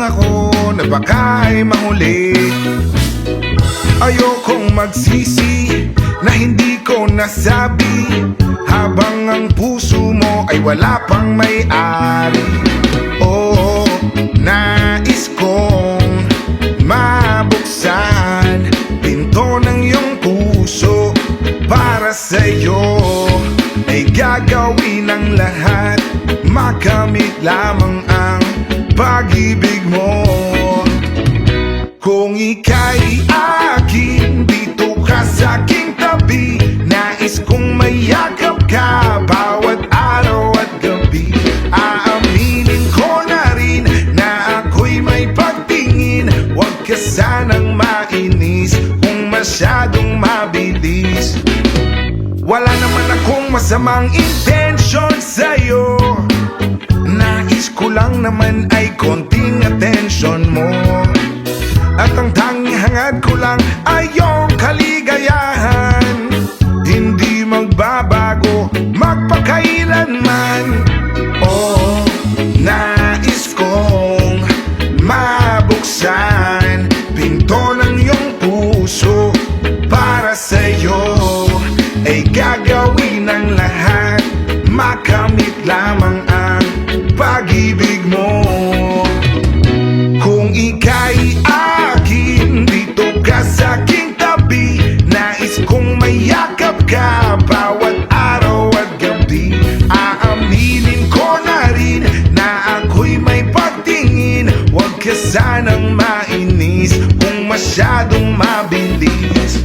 ako na baka ay mahuli. Ayokong magsisi na hindi ko nasabi, habang ang puso mo ay wala pang may-ari. Oo, nais kong mabuksan pinto ng iyong puso. Para sa'yo ay gagawin ang lahat, makamit lamang ang pag-ibig mo. Kung ika'y akin, dito ka sa aking tabi. Nais kong mayakap ka bawat araw at gabi. Aaminin ko na rin na ako'y may pagtingin. Huwag ka sanang mainis kung masyadong mabilis. Wala naman akong masamang intensyon sa'yo. Nais ko lang naman ay konting atensyon mo. At ang tanging hangad ko lang ay iyong kaligayahan. Hindi magbabago magpakailanman. Oh, nais kong mabuksan pinto ng iyong puso. Para sa'yo ay gagawin ang lahat, makamit lamang ang pag-ibig mo. Kung ika'y akin, dito ka sa aking tabi. Nais kong mayakap ka bawat araw at gabi. Aaminin ko na rin na ako'y may pagtingin. Huwag ka sanang mainis kung masyadong mabilis.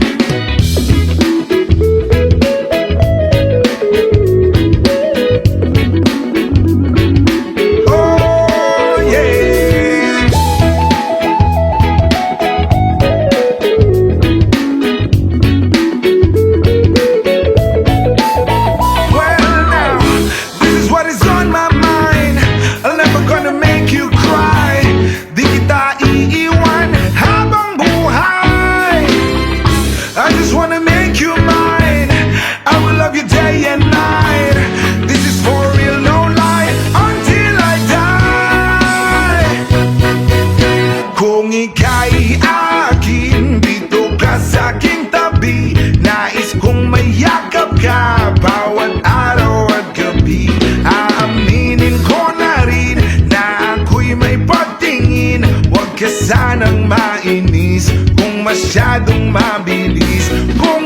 Kung ika'y akin, dito ka sa aking tabi. Nais kong mayakap ka bawat araw at gabi. Aaminin ko na rin na ako'y may pagtingin. Huwag ka sanang mainis kung masyadong mabilis. Kung